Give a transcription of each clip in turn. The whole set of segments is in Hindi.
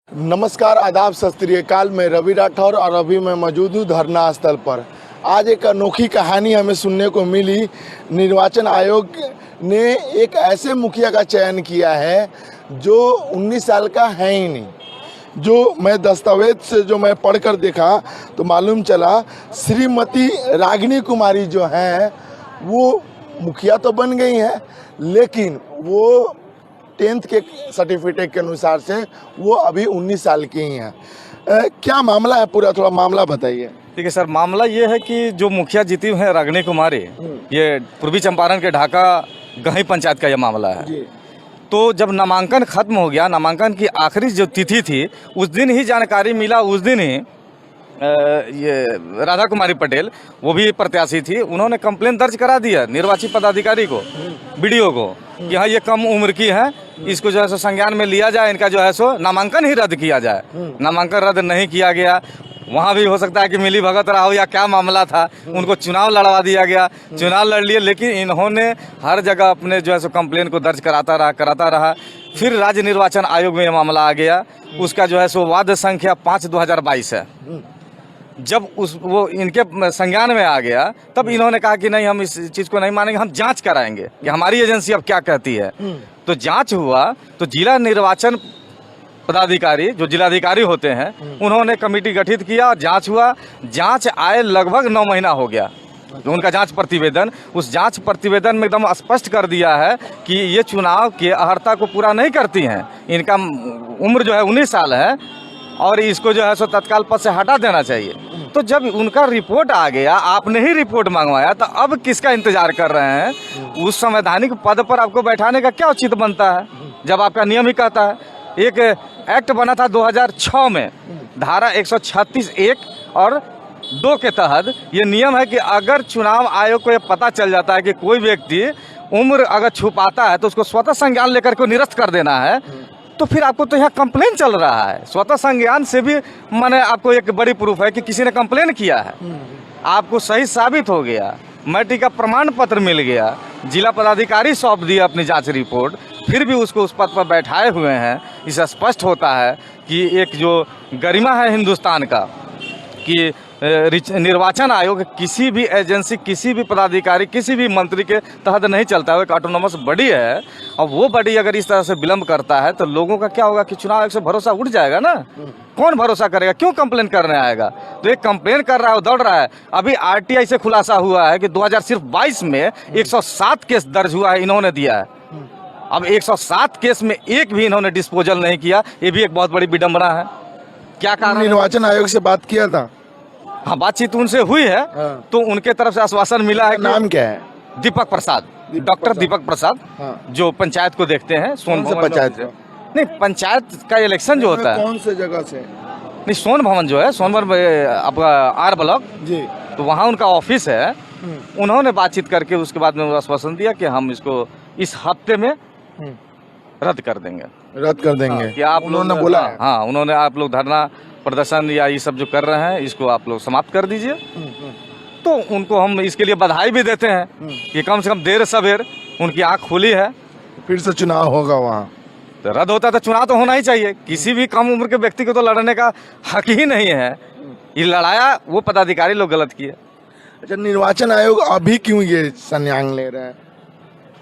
नमस्कार, आदाब, सत श्री अकाल। मैं रवि राठौर और अभी मैं मौजूद हूँ धरना स्थल पर। आज एक अनोखी कहानी हमें सुनने को मिली। निर्वाचन आयोग ने एक ऐसे मुखिया का चयन किया है जो 19 साल का है ही नहीं। जो मैं दस्तावेज से जो मैं पढ़कर देखा तो मालूम चला श्रीमती रागिनी कुमारी जो हैं वो मुखिया तो बन गई हैं, लेकिन वो 10th के सर्टिफिकेट के अनुसार से वो अभी 19 साल की ही हैं। क्या मामला है पूरा, थोड़ा मामला बताइए। ठीक है सर, मामला ये है कि जो मुखिया जीती हुई है रागिनी कुमारी, ये पूर्वी चंपारण के ढाका गही पंचायत का ये मामला है जी। तो जब नामांकन खत्म हो गया, नामांकन की आखिरी जो तिथि थी उस दिन ही जानकारी मिला, उस दिन ही ये राधा कुमारी पटेल, वो भी प्रत्याशी थी, उन्होंने कंप्लेंट दर्ज करा दिया निर्वाची पदाधिकारी को, बीडीओ को, कि हाँ ये कम उम्र की है, इसको जो है सो संज्ञान में लिया जाए, इनका जो है सो नामांकन ही रद्द किया जाए। नामांकन रद्द नहीं किया गया। वहाँ भी हो सकता है कि मिली भगत रहा हो या क्या मामला था, उनको चुनाव लड़वा दिया गया, चुनाव लड़ लिए, लेकिन इन्होंने हर जगह अपने जो है सो कंप्लेन को दर्ज कराता रहा। फिर राज्य निर्वाचन आयोग में यह मामला आ गया। उसका जो है सो वाद संख्या 5/2022 है। जब वो इनके संज्ञान में आ गया तब इन्होंने कहा कि नहीं, हम इस चीज़ को नहीं मानेंगे, हम जांच कराएंगे कि हमारी एजेंसी अब क्या कहती है। तो जांच हुआ तो जिला निर्वाचन पदाधिकारी जो जिलाधिकारी होते हैं उन्होंने कमेटी गठित किया और जांच हुआ। जांच आए लगभग 9 महीना हो गया उनका जांच प्रतिवेदन। उस जांच प्रतिवेदन में एकदम स्पष्ट कर दिया है कि ये चुनाव की अर्हता को पूरा नहीं करती हैं, इनका उम्र जो है 19 साल है और इसको जो है सो तत्काल पद से हटा देना चाहिए। तो जब उनका रिपोर्ट आ गया, आपने ही रिपोर्ट मंगवाया, तो अब किसका इंतजार कर रहे हैं? उस संवैधानिक पद पर आपको बैठाने का क्या उचित बनता है जब आपका नियम ही कहता है। एक एक्ट बना था 2006 में, धारा 136(1) और 2 के तहत ये नियम है कि अगर चुनाव आयोग को ये पता चल जाता है कि कोई व्यक्ति उम्र अगर छुपाता है तो उसको स्वतः संज्ञान लेकर के निरस्त कर देना है। तो फिर आपको तो यहाँ कंप्लेन चल रहा है, स्वतः संज्ञान से भी माने आपको एक बड़ी प्रूफ है कि किसी ने कंप्लेन किया है, आपको सही साबित हो गया, मैट्रिक का प्रमाण पत्र मिल गया, जिला पदाधिकारी सौंप दिया अपनी जांच रिपोर्ट, फिर भी उसको उस पद पर बैठाए हुए हैं। इससे स्पष्ट होता है कि एक जो गरिमा है हिंदुस्तान का कि निर्वाचन आयोग किसी भी एजेंसी, किसी भी पदाधिकारी, किसी भी मंत्री के तहत नहीं चलता है। वो एक ऑटोनोमस बॉडी है और वो बॉडी अगर इस तरह से विलम्ब करता है तो लोगों का क्या होगा कि चुनाव आयोग से भरोसा उठ जाएगा ना। कौन भरोसा करेगा? क्यों कंप्लेन करने आएगा? तो एक कंप्लेन कर रहा है, दौड़ रहा है। अभी आरटीआई से खुलासा हुआ है कि 2022 में 107 केस दर्ज हुआ है, इन्होंने दिया है। अब 107 केस में एक भी इन्होंने डिस्पोजल नहीं किया, ये भी एक बहुत बड़ी विडंबना है। क्या कारण? निर्वाचन आयोग से बात किया था? हाँ, बातचीत उनसे हुई है। तो उनके तरफ से आश्वासन मिला है। नाम क्या है? दीपक प्रसाद, डॉक्टर दीपक प्रसाद। जो पंचायत को देखते हैं, सोन भवन पंचायत नहीं, पंचायत का इलेक्शन जो होता है। कौन से जगह से? नहीं, सोन भवन जो है, सोन भवन आपका आर ब्लॉक जी, तो वहाँ उनका ऑफिस है। उन्होंने बातचीत करके उसके बाद में आश्वासन दिया कि हम इसको इस हफ्ते में रद्द कर देंगे। कि आप लोगों ने बोला? हाँ, उन्होंने, आप लोग धरना प्रदर्शन या ये सब जो कर रहे हैं इसको आप लोग समाप्त कर दीजिए। तो उनको हम इसके लिए बधाई भी देते हैं कि कम से कम देर सवेर उनकी आंख खुली है। फिर से चुनाव होगा वहाँ, तो रद्द होता है तो चुनाव तो होना ही चाहिए। किसी भी कम उम्र के व्यक्ति को तो लड़ने का हक ही नहीं है। ये लड़ाया वो पदाधिकारी लोग गलत किए। अच्छा, निर्वाचन आयोग अभी क्यों ये संज्ञान ले रहा है?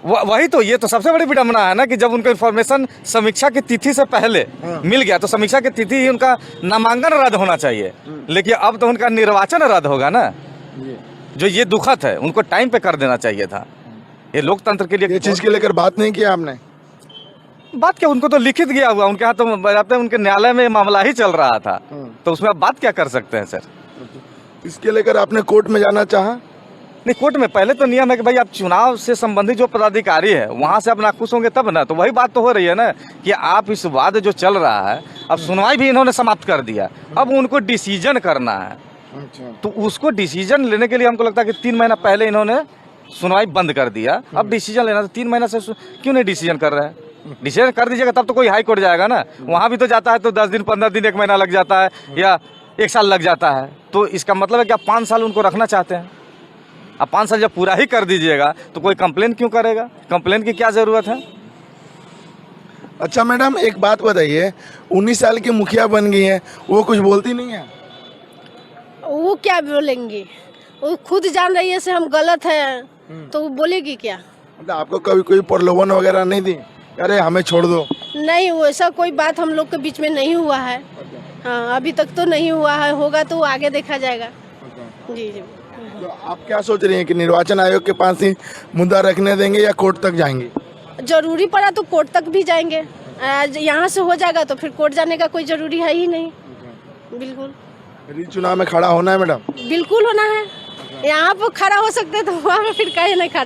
वही तो, ये तो सबसे बड़ी विडंबना है ना कि जब उनको इन्फॉर्मेशन समीक्षा की तिथि से पहले मिल गया तो समीक्षा की तिथि ही उनका नामांकन रद्द होना चाहिए, लेकिन अब तो उनका निर्वाचन रद्द होगा ना। जो ये दुखद है, उनको टाइम पे कर देना चाहिए था। ये लोकतंत्र के लिए ये चीज के लेकर बात नहीं किया आपने? बात क्या, उनको तो लिखित गया हुआ, उनके हाथ तो उनके न्यायालय में मामला ही चल रहा था, तो उसमें आप बात क्या कर सकते हैं सर? इसके लेकर आपने कोर्ट में जाना चाहा? नहीं, कोर्ट में पहले तो नियम है कि भाई आप चुनाव से संबंधित जो पदाधिकारी है वहां से आप नाखुश होंगे तब ना। तो वही बात तो हो रही है ना कि आप इस वाद जो चल रहा है, अब सुनवाई भी इन्होंने समाप्त कर दिया, अब उनको डिसीजन करना है। अच्छा। तो उसको डिसीजन लेने के लिए हमको लगता है कि 3 महीना पहले इन्होंने सुनवाई बंद कर दिया। अब डिसीजन लेना, तो 3 महीना से क्यों नहीं डिसीजन कर रहे हैं? डिसीजन कर दीजिएगा तब तो कोई हाई कोर्ट जाएगा ना। वहाँ भी तो जाता है तो 10 दिन, 15 दिन, 1 महीना लग जाता है या 1 साल लग जाता है। तो इसका मतलब है कि आप 5 साल उनको रखना चाहते हैं। अब 5 साल जब पूरा ही कर दीजिएगा तो कोई कंप्लेन क्यों करेगा? कंप्लेन की क्या ज़रूरत है? अच्छा मैडम, एक बात बताइए, 19 साल की मुखिया बन गई है, वो कुछ बोलती नहीं है? वो क्या बोलेंगी, वो खुद जान रही है से हम गलत हैं तो वो बोलेगी क्या। मतलब आपको कभी कोई प्रलोभन वगैरह नहीं दी, अरे हमें छोड़ दो? नहीं, वैसा कोई बात हम लोग के बीच में नहीं हुआ है। हाँ, अभी तक तो नहीं हुआ है, होगा तो आगे देखा जाएगा। जी जी। तो आप क्या सोच रही हैं कि निर्वाचन आयोग के पास ही मुद्दा रखने देंगे या कोर्ट तक जाएंगे? जरूरी पड़ा तो कोर्ट तक भी जाएंगे। आज यहाँ से हो जाएगा तो फिर कोर्ट जाने का कोई जरूरी है ही नहीं। बिल्कुल री चुनाव में खड़ा होना है मैडम? बिल्कुल होना है। यहाँ पर खड़ा हो सकते तो वहाँ पे फिर कहीं नहीं खड़ा।